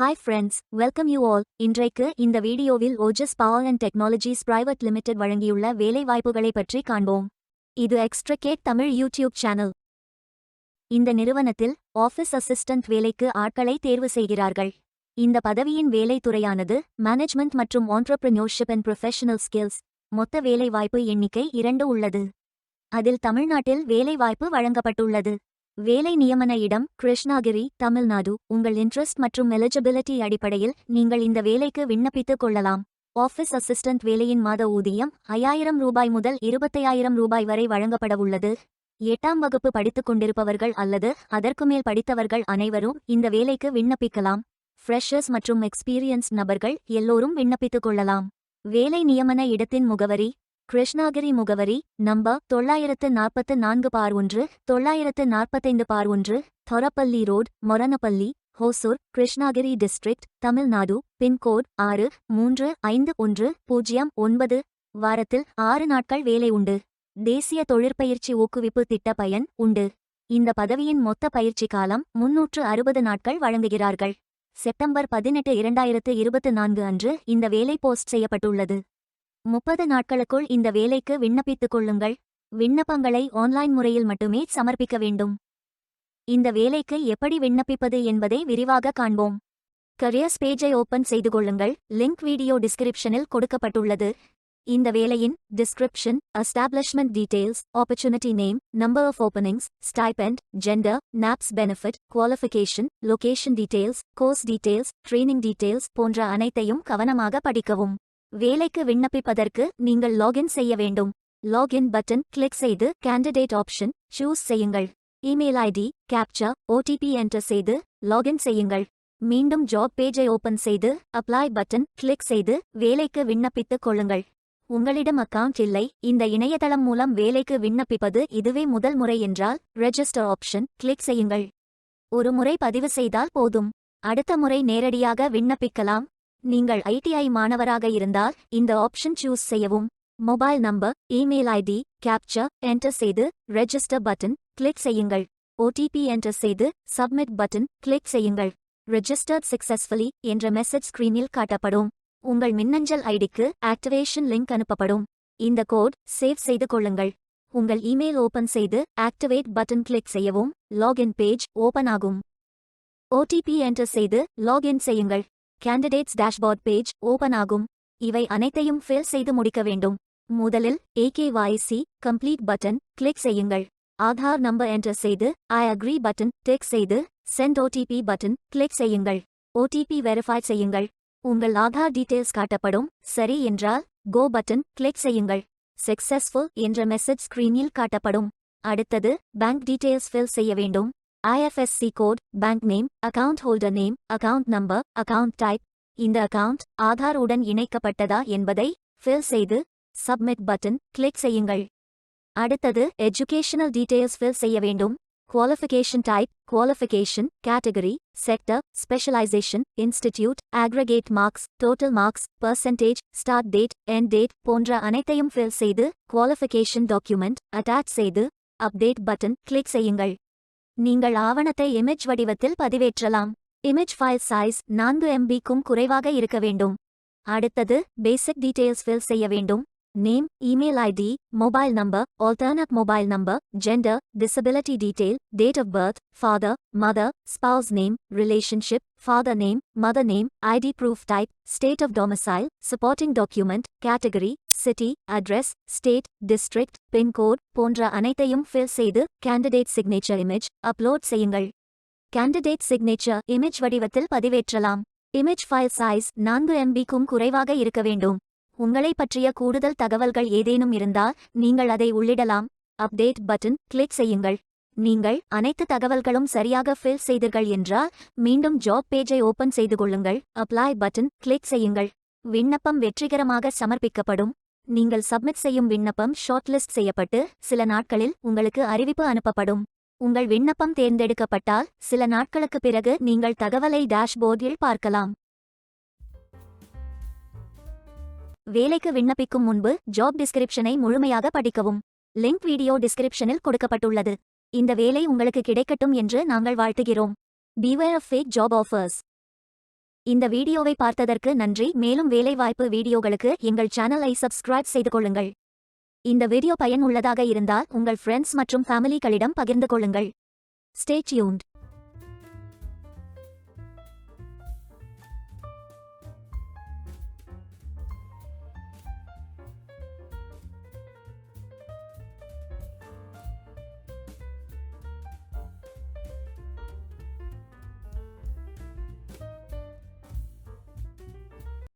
Hi friends, welcome you all. இன்றைக்கு இந்த வீடியோவில் Ojas power and technologies private limited வழங்கியுள்ள வேலை வாய்ப்புகளை பற்றி காண்போம். இது எக்ஸ்ட்ரகேட் தமிழ் யூடியூப் சேனல். இந்த நிறுவனத்தில் ஆஃபீஸ் அசிஸ்டன்ட் வேலைக்கு ஆட்களை தேர்வு செய்கிறார்கள். இந்த பதவியின் வேலை துறையானது மேனேஜ்மெண்ட் மற்றும் ஆண்டர்பிரினியோர்ஷிப் அண்ட் ப்ரொஃபஷனல் ஸ்கில்ஸ். மொத்த வேலை வாய்ப்பு எண்ணிக்கை 2 உள்ளது. அதில் தமிழ்நாட்டில் வேலை வாய்ப்பு வழங்கப்பட்டுள்ளது. வேலை நியமன இடம் கிருஷ்ணகிரி, தமிழ்நாடு. உங்கள் இன்ட்ரெஸ்ட் மற்றும் எலிஜிபிலிட்டி அடிப்படையில் நீங்கள் இந்த வேலைக்கு விண்ணப்பித்துக் கொள்ளலாம். ஆஃபீஸ் அசிஸ்டன்ட் வேலையின் மாத ஊதியம் 5000 ரூபாய் முதல் 25000 ரூபாய் வரை வழங்கப்படவுள்ளது. 8ஆம் வகுப்பு படித்துக் கொண்டிருப்பவர்கள் அல்லது அதற்கு மேல் படித்தவர்கள் அனைவரும் இந்த வேலைக்கு விண்ணப்பிக்கலாம். ஃப்ரெஷர்ஸ் மற்றும் எக்ஸ்பீரியன்ஸ் நபர்கள் எல்லோரும் விண்ணப்பித்துக் கொள்ளலாம். வேலை நியமன இடத்தின் முகவரி கிருஷ்ணகிரி முகவரி number 944/1, 945/1, Thorapalli road, Moranapalli, Hosur, Krishnagiri district, Tamil Nadu. Pincode 635109. வாரத்தில் 6 நாட்கள் வேலை உண்டு. தேசிய தொழிற்பயிற்சி ஊக்குவிப்பு திட்ட பயன் உண்டு. இந்த பதவியின் மொத்த பயிற்சி காலம் 360 நாட்கள் வழங்குகிறார்கள். செப்டம்பர் 18, 2024 அன்று இந்த வேலை போஸ்ட் செய்யப்பட்டுள்ளது. 30 நாட்களுக்குள் இந்த வேலைக்கு விண்ணப்பித்துக் கொள்ளுங்கள். விண்ணப்பங்களை ஆன்லைன் முறையில் மட்டுமே சமர்ப்பிக்க வேண்டும். இந்த வேலைக்கு எப்படி விண்ணப்பிப்பது என்பதை விரிவாக காண்போம். கரியர்ஸ் பேஜை ஓபன் செய்து கொள்ளுங்கள். லிங்க் வீடியோ டிஸ்கிரிப்ஷனில் கொடுக்கப்பட்டுள்ளது. இந்த வேலையின் description, establishment details, opportunity name, number of openings, stipend, gender, NAPS benefit, qualification, location details, course details, training details போன்ற அனைத்தையும் கவனமாக படிக்கவும். வேலைக்கு விண்ணப்பிப்பதற்கு நீங்கள் லாகின் செய்ய வேண்டும். லாகின் பட்டன் கிளிக் செய்து கேண்டிடேட் ஆப்ஷன் சூஸ் செய்யுங்கள். Email ID, captcha, OTP enter செய்து லாகின் செய்யுங்கள். மீண்டும் ஜாப் பேஜை ஓபன் செய்து அப்ளை பட்டன் கிளிக் செய்து வேலைக்கு விண்ணப்பித்துக் கொள்ளுங்கள். உங்களிடம் அக்கவுண்ட் இல்லை, இந்த இணையதளம் மூலம் வேலைக்கு விண்ணப்பிப்பது இதுவே முதல் முறை என்றால் ரெஜிஸ்டர் ஆப்ஷன் கிளிக் செய்யுங்கள். ஒரு முறை பதிவு செய்தால் போதும். அடுத்த முறை நேரடியாக விண்ணப்பிக்கலாம். நீங்கள் ஐடிஐ மாணவராக இருந்தால் இந்த ஆப்ஷன் சூஸ் செய்யவும். Mobile number, email ID, captcha enter செய்து ரெஜிஸ்டர் பட்டன் கிளிக் செய்யுங்கள். ஓடிபி என்டர் செய்து சப்மிட் பட்டன் கிளிக் செய்யுங்கள். ரெஜிஸ்டர்ட் சக்சஸ்ஃபுல்லி என்ற மெசேஜ் ஸ்கிரீனில் காட்டப்படும். உங்கள் மின்னஞ்சல் ஐடிக்கு ஆக்டிவேஷன் லிங்க் அனுப்பப்படும். இந்த கோட் சேவ் செய்து கொள்ளுங்கள். உங்கள் இமெயில் ஓபன் செய்து ஆக்டிவேட் பட்டன் கிளிக் செய்யவும். லாகின் பேஜ் ஓபன் ஆகும். ஓடிபி என்டர் செய்து லாகின் செய்யுங்கள். கேண்டிடேட்ஸ் டேஷ்போர்ட் பேஜ் ஓபன் ஆகும். இவை அனைத்தையும் ஃபில் செய்து முடிக்க வேண்டும். முதலில் AKYC கம்ப்ளீட் பட்டன் கிளிக் செய்யுங்கள். ஆதார் நம்பர் என்டர் செய்து ஐ அக்ரி பட்டன் டிக் செய்து சென்ட் OTP பட்டன் கிளிக் செய்யுங்கள். OTP வெரிஃபை செய்யுங்கள். உங்கள் ஆதார் டீடைல்ஸ் காட்டப்படும். சரி என்றால் கோ பட்டன் கிளிக் செய்யுங்கள். சக்சஸ்ஃபுல் என்ற மெசேஜ் ஸ்கிரீனில் காட்டப்படும். அடுத்தது பேங்க் டீடைல்ஸ் ஃபில் செய்ய வேண்டும். IFSC code, bank name, account holder name, account number, account type. இந்த அக்கவுண்ட் ஆதார் உடன் இணைக்கப்பட்டதா என்பதை ஃபில் செய்து சப்மிட் பட்டன் கிளிக் செய்யுங்கள். அடுத்தது எஜுகேஷனல் டீடைல்ஸ் ஃபில் செய்ய வேண்டும். Qualification type, qualification, category, sector, specialisation, institute, aggregate marks, total marks, percentage, start date, end date போன்ற அனைத்தையும் ஃபில் செய்து குவாலிஃபிகேஷன் டாக்குமெண்ட் அட்டாச் செய்து அப்டேட் பட்டன் கிளிக் செய்யுங்கள். நீங்கள் ஆவணத்தை இமேஜ் வடிவத்தில் பதிவேற்றலாம். இமேஜ் ஃபைல் சைஸ் 4 MB-க்கும் குறைவாக இருக்க வேண்டும். அடுத்தது பேசிக் டீடைல்ஸ் ஃபில் செய்ய வேண்டும். Name, email ID, mobile number, alternate mobile number, gender, disability detail, date of birth, father, mother, spouse name, relationship, father name, mother name, ID proof type, state of domicile, supporting document, category, city, address, state, district, pincode போன்ற அனைத்தையும் fill செய்து candidate signature image upload செய்யுங்கள். Candidate signature image வடிவத்தில் பதிவேற்றலாம். Image file size 4 MB-க்கும் குறைவாக இருக்க வேண்டும். உங்களை பற்றிய கூடுதல் தகவல்கள் ஏதேனும் இருந்தால் நீங்கள் அதை உள்ளிடலாம். அப்டேட் பட்டன் கிளிக் செய்யுங்கள். நீங்கள் அனைத்து தகவல்களும் சரியாக ஃபில் செய்தீர்கள் என்றால் மீண்டும் ஜாப் பேஜை ஓபன் செய்து கொள்ளுங்கள். அப்ளை பட்டன் கிளிக் செய்யுங்கள். விண்ணப்பம் வெற்றிகரமாக சமர்ப்பிக்கப்படும். நீங்கள் சப்மிட் செய்யும் விண்ணப்பம் ஷார்ட்லிஸ்ட் செய்யப்பட்டு சில நாட்களில் உங்களுக்கு அறிவிப்பு அனுப்பப்படும். உங்கள் விண்ணப்பம் தேர்ந்தெடுக்கப்பட்டால் சில நாட்களுக்கு பிறகு நீங்கள் தகவலை டேஷ்போர்டில் பார்க்கலாம். வேலைக்கு விண்ணப்பிக்கும் முன்பு ஜாப் டிஸ்கிரிப்ஷனை முழுமையாக படிக்கவும். லிங்க் வீடியோ டிஸ்கிரிப்ஷனில் கொடுக்கப்பட்டுள்ளது. இந்த வேலை உங்களுக்கு கிடைக்கட்டும் என்று நாங்கள் வாழ்த்துகிறோம். Beware of fake job offers. இந்த வீடியோவை பார்த்ததற்கு நன்றி. மேலும் வேலைவாய்ப்பு வீடியோகளுக்கு எங்கள் சேனலை சப்ஸ்கிரைப் செய்து கொள்ளுங்கள். இந்த வீடியோ பயனுள்ளதாக இருந்தால் உங்கள் ஃப்ரெண்ட்ஸ் மற்றும் ஃபேமிலிகளிடம் பகிர்ந்து கொள்ளுங்கள். Stay tuned.